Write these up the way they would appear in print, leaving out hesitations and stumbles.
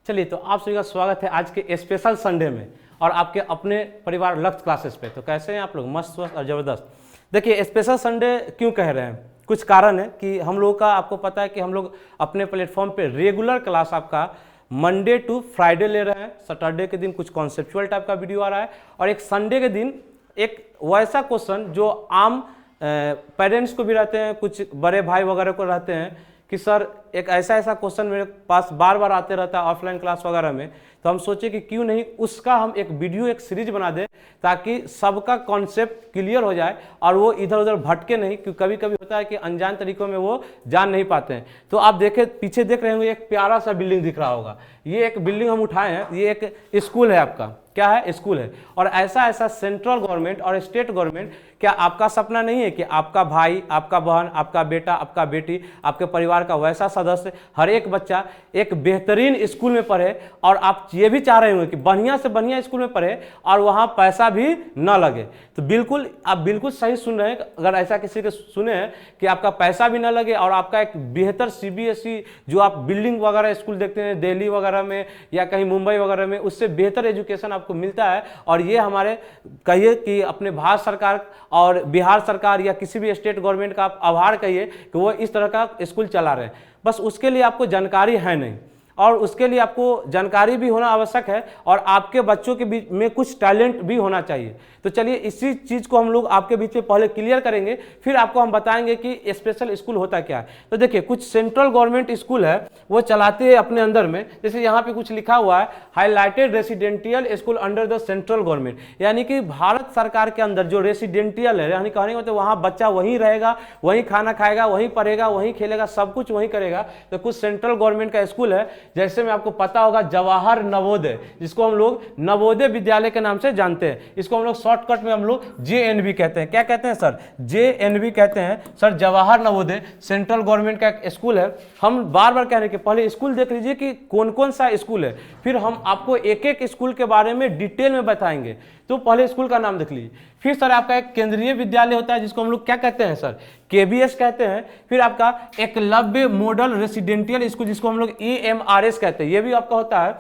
चलिए, तो आप सभी का स्वागत है आज के स्पेशल संडे में और आपके अपने परिवार लक्ष्य क्लासेस पे। तो कैसे हैं आप लोग? मस्त स्वस्थ और ज़बरदस्त। देखिए, स्पेशल संडे क्यों कह रहे हैं, कुछ कारण है कि हम लोगों का, आपको पता है कि हम लोग अपने प्लेटफॉर्म पे रेगुलर क्लास आपका मंडे टू फ्राइडे ले रहे हैं। सैटरडे के दिन कुछ कॉन्सेप्चुअल टाइप का वीडियो आ रहा है और एक संडे के दिन एक वैसा क्वेश्चन जो आम पेरेंट्स को भी रहते हैं, कुछ बड़े भाई वगैरह को रहते हैं कि सर एक ऐसा क्वेश्चन मेरे पास बार बार आते रहता है ऑफलाइन क्लास वगैरह में। तो हम सोचे कि क्यों नहीं उसका हम एक वीडियो, एक सीरीज बना दें ताकि सबका कॉन्सेप्ट क्लियर हो जाए और वो इधर उधर भटके नहीं, क्योंकि कभी कभी होता है कि अनजान तरीकों में वो जान नहीं पाते हैं। तो आप देखें, पीछे देख रहे होंगे एक प्यारा सा बिल्डिंग दिख रहा होगा। ये एक बिल्डिंग हम उठाए हैं, ये एक स्कूल है आपका। क्या है? स्कूल है। और ऐसा सेंट्रल गवर्नमेंट और स्टेट गवर्नमेंट, क्या आपका सपना नहीं है कि आपका भाई, आपका बहन, आपका बेटा, आपका बेटी, आपके परिवार का वैसा सदस्य, हर एक बच्चा एक बेहतरीन स्कूल में पढ़े? और आप ये भी चाह रहे होंगे कि बढ़िया से बढ़िया स्कूल में पढ़े और वहाँ पैसा भी ना लगे। तो बिल्कुल, आप बिल्कुल सही सुन रहे हैं। अगर ऐसा किसी के सुने हैं कि आपका पैसा भी ना लगे और आपका एक बेहतर CBSE जो आप बिल्डिंग वगैरह स्कूल देखते हैं दिल्ली वगैरह में या कहीं मुंबई वगैरह में, उससे बेहतर एजुकेशन आपको मिलता है। और ये हमारे, कहिए कि अपने भारत सरकार और बिहार सरकार या किसी भी स्टेट गवर्नमेंट का आप आभार कहिए कि वो इस तरह का स्कूल चला रहे हैं। बस उसके लिए आपको जानकारी है नहीं, और उसके लिए आपको जानकारी भी होना आवश्यक है और आपके बच्चों के बीच में कुछ टैलेंट भी होना चाहिए। तो चलिए, इसी चीज़ को हम लोग आपके बीच में पहले क्लियर करेंगे, फिर आपको हम बताएंगे कि स्पेशल स्कूल होता क्या है। तो देखिए, कुछ सेंट्रल गवर्नमेंट स्कूल है वो चलाते हैं अपने अंदर में। जैसे यहाँ पे कुछ लिखा हुआ है, highlighted residential school under the central government, यानी कि भारत सरकार के अंदर जो रेसिडेंटियल है, यानी कहने का मतलब वहाँ बच्चा वहीं रहेगा, वहीं खाना खाएगा, वहीं पढ़ेगा, वहीं खेलेगा, सब कुछ वहीं करेगा। तो कुछ सेंट्रल गवर्नमेंट का स्कूल है, जैसे में आपको पता होगा जवाहर नवोदय, जिसको हम लोग नवोदय विद्यालय के नाम से जानते हैं। इसको हम लोग शॉर्टकट में हम लोग JNV कहते हैं। क्या कहते हैं सर? JNV कहते हैं sir. Jawahar Navodaya central government का एक स्कूल है। हम बार बार कह रहे हैं कि पहले स्कूल देख लीजिए कि कौन कौन सा स्कूल है, फिर हम आपको एक एक स्कूल के बारे में डिटेल में बताएंगे। तो पहले स्कूल का नाम देख लीजिए। फिर सर आपका एक केंद्रीय विद्यालय होता है जिसको हम लोग क्या कहते हैं सर? KBS कहते हैं। फिर आपका एकलव्य मॉडल रेसिडेंटियल स्कूल जिसको हम लोग EMRS कहते हैं, ये भी आपका होता है।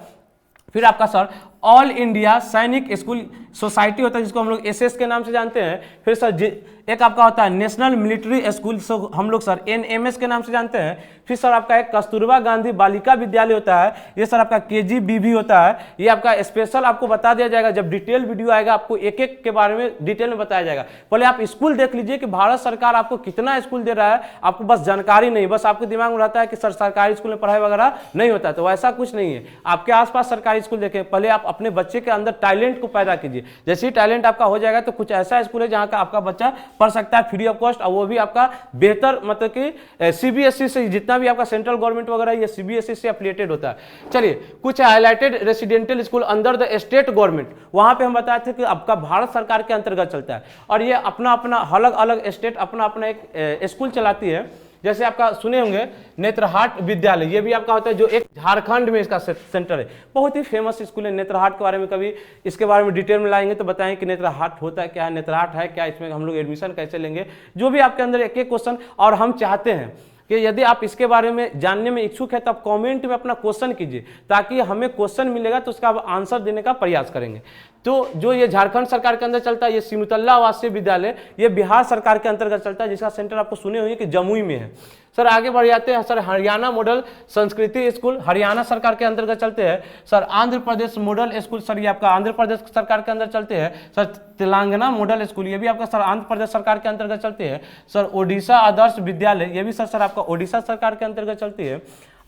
फिर आपका सर ऑल इंडिया सैनिक स्कूल सोसाइटी होता है जिसको हम लोग SS के नाम से जानते हैं। फिर सर एक आपका होता है नेशनल मिलिट्री स्कूल, हम लोग सर NMS के नाम से जानते हैं। फिर सर आपका एक कस्तूरबा गांधी बालिका विद्यालय होता है, ये सर आपका KGBV होता है। ये आपका स्पेशल आपको बता दिया जाएगा, जब डिटेल वीडियो आएगा आपको एक एक के बारे में डिटेल में बताया जाएगा। पहले आप स्कूल देख लीजिए कि भारत सरकार आपको कितना स्कूल दे रहा है। आपको बस जानकारी नहीं, बस आपके दिमाग में रहता है कि सर सरकारी स्कूल में पढ़ाई वगैरह नहीं होता है, तो वैसा कुछ नहीं है। आपके आसपास सरकारी स्कूल देखें, पहले आप अपने बच्चे के अंदर टैलेंट को पैदा कीजिए। जैसे ही टैलेंट आपका हो जाएगा तो कुछ ऐसा स्कूल है जहाँ का आपका बच्चा पढ़ सकता है फ्री ऑफ कॉस्ट, और वो भी आपका बेहतर, मतलब कि CBSE से, जितना भी आपका सेंट्रल गवर्नमेंट वगैरह ये CBSE से एफिलिएटेड होता है। चलिए, कुछ highlighted residential school under the state government, वहां पे हम बताए थे कि आपका भारत सरकार के अंतर्गत चलता है और ये अपना अपना अलग अलग स्टेट अपना अपना एक स्कूल चलाती है। जैसे आपका सुने होंगे नेत्रहाट विद्यालय, ये भी आपका होता है जो एक झारखंड में इसका सेंटर है। बहुत ही फेमस स्कूल है। नेत्रहाट के बारे में कभी इसके बारे में डिटेल में लाएंगे तो बताएं कि नेत्रहाट होता क्या है, नेत्रहाट है क्या, इसमें हम लोग एडमिशन कैसे लेंगे, जो भी आपके अंदर एक एक क्वेश्चन। और हम चाहते हैं कि यदि आप इसके बारे में जानने में इच्छुक है तो आप कमेंट में अपना क्वेश्चन कीजिए, ताकि हमें क्वेश्चन मिलेगा तो उसका आंसर देने का प्रयास करेंगे। तो जो ये झारखंड सरकार के अंदर चलता है, ये सिमुतल्ला आवासीय विद्यालय, ये बिहार सरकार के अंतर्गत चलता है, जिसका सेंटर आपको सुने हुए कि जमुई में है। सर आगे बढ़ जाते हैं सर, हरियाणा मॉडल संस्कृति स्कूल हरियाणा सरकार के अंतर्गत चलते हैं। Sir Andhra Pradesh model school, sir ये आपका आंध्र प्रदेश सरकार के अंदर चलते हैं। सर तेलंगाना मॉडल स्कूल, ये भी आपका सर आंध्र प्रदेश सरकार के अंतर्गत चलते हैं। सर ओडिशा आदर्श विद्यालय, ये भी सर आपका ओडिशा सरकार के अंतर्गत चलती है।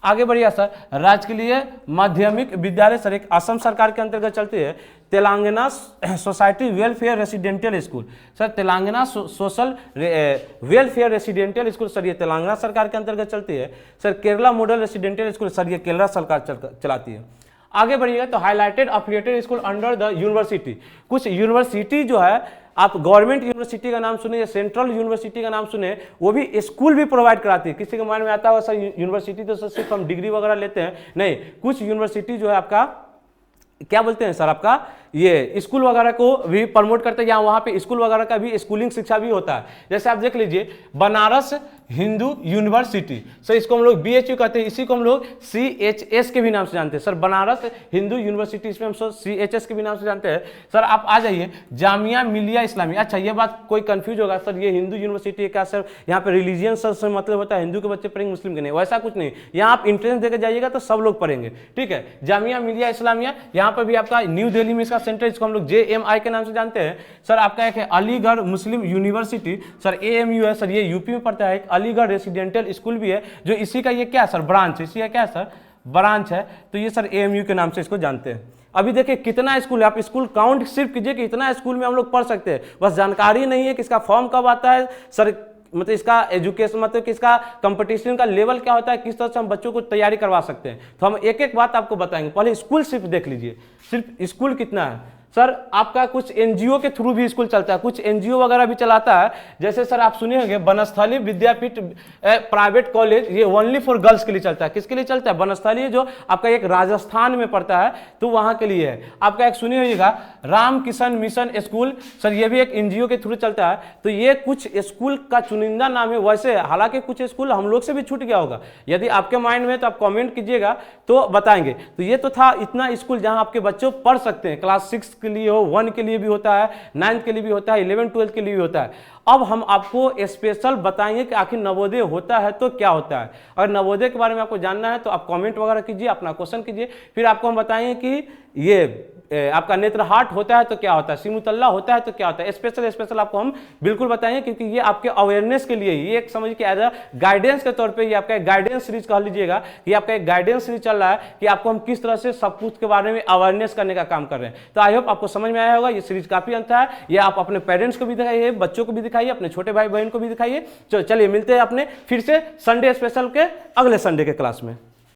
आगे बढ़िया सर, राजकीय माध्यमिक विद्यालय सर एक असम सरकार के अंतर्गत चलती है। Telangana society welfare residential school, sir Telangana social welfare residential school, sir ये तेलंगाना सरकार के अंतर्गत चलती है। Sir Kerala model residential school, sir ये केरला सरकार चलाती है। आगे बढ़िएगा तो highlighted affiliated school under the university, कुछ यूनिवर्सिटी जो है, आप गवर्नमेंट यूनिवर्सिटी का नाम सुने या सेंट्रल यूनिवर्सिटी का नाम सुने, वो भी स्कूल भी प्रोवाइड कराती है। किसी के माइंड में आता होगा सर यूनिवर्सिटी तो सर सिर्फ हम डिग्री वगैरह लेते हैं, नहीं, कुछ यूनिवर्सिटी जो है आपका क्या बोलते हैं सर, आपका ये स्कूल वगैरह को भी प्रमोट करते हैं, या वहाँ पे स्कूल वगैरह का भी स्कूलिंग शिक्षा भी होता है। जैसे आप देख लीजिए बनारस हिंदू यूनिवर्सिटी, सर इसको हम लोग BHU कहते हैं, इसी को हम लोग CHS के भी नाम से जानते हैं। सर बनारस हिंदू यूनिवर्सिटी, इसमें हम CHS के भी नाम से जानते हैं। सर आप आ जाइए जामिया मिलिया इस्लामिया। अच्छा ये बात कोई कंफ्यूज होगा, सर ये हिंदू यूनिवर्सिटी है क्या सर, यहाँ पे रिलीजियन सर से मतलब होता है हिंदू के बच्चे पढ़ेंगे मुस्लिम के नहीं, वैसा कुछ नहीं। यहाँ आप इंट्रेंस देकर जाइएगा तो सब लोग पढ़ेंगे, ठीक है। जामिया मिलिया इस्लामिया, यहाँ पर भी आपका न्यू दिल्ली में इसका सेंटर, इसको हम लोग JMI के नाम से जानते हैं। सर आपका एक है अलीगढ़ मुस्लिम यूनिवर्सिटी, सर AMU है, सर ये UP में पड़ता है। अलीगढ़ रेसिडेंशियल स्कूल भी है जो इसी का ये क्या सर ब्रांच है, इसी का क्या सर ब्रांच है, तो ये सर AMU के नाम से इसको जानते हैं। अभी देखिए कितना स्कूल है, आप स्कूल काउंट सिर्फ कीजिए कि इतना स्कूल में हम लोग पढ़ सकते हैं, बस जानकारी नहीं है कि इसका फॉर्म कब आता है सर, मतलब इसका एजुकेशन मतलब कि इसका कंपटीशन का लेवल क्या होता है, किस तरह से हम बच्चों को तैयारी करवा सकते हैं। तो हम एक एक बात आपको बताएंगे। पहले स्कूल सिर्फ देख लीजिए, सिर्फ स्कूल कितना है। सर आपका कुछ NGO के थ्रू भी स्कूल चलता है, कुछ NGO वगैरह भी चलाता है। जैसे सर आप सुने होंगे बनस्थली विद्यापीठ प्राइवेट कॉलेज, ये ओनली फॉर गर्ल्स के लिए चलता है। किसके लिए चलता है? बनस्थली जो आपका एक राजस्थान में पड़ता है तो वहां के लिए है। आपका एक सुने होइएगा Ram Kishan mission school, sir ये भी एक NGO के थ्रू चलता है। तो ये कुछ स्कूल का चुनिंदा नाम है, वैसे हालांकि कुछ स्कूल हम लोग से भी छूट गया होगा, यदि आपके माइंड में तो आप कमेंट कीजिएगा तो बताएंगे। तो ये तो था इतना स्कूल जहां आपके बच्चे पढ़ सकते हैं, क्लास 6 के लिए हो, 1 के लिए भी होता है, 9th के लिए भी होता है, 11 12 के लिए भी होता है। अब हम आपको स्पेशल बताएंगे कि आखिर नवोदय होता है तो क्या होता है। अगर नवोदय के बारे में आपको जानना है तो आप कमेंट वगैरह कीजिए, अपना क्वेश्चन कीजिए, फिर आपको हम बताएंगे कि ये आपका नेत्रहाट होता है तो क्या होता है, सिमुतल्ला होता है तो क्या होता है। स्पेशल आपको हम बिल्कुल बताएंगे, क्योंकि ये आपके अवेयरनेस के लिए, ये एक समझ के एज अ गाइडेंस के तौर पे ये आपका गाइडेंस सीरीज कह लीजिएगा, ये आपका एक गाइडेंस सीरीज चल रहा है कि आपको हम किस तरह से सब कुछ के बारे में अवेयरनेस करने का काम कर रहे हैं। तो आई होप आपको समझ में आया होगा। ये सीरीज काफी अच्छा है, ये आप अपने पेरेंट्स को भी दिखाइए, बच्चों को भी दिखाइए, अपने छोटे भाई बहन को भी दिखाइए। चलिए मिलते हैं अपने फिर से संडे स्पेशल के अगले संडे के क्लास में।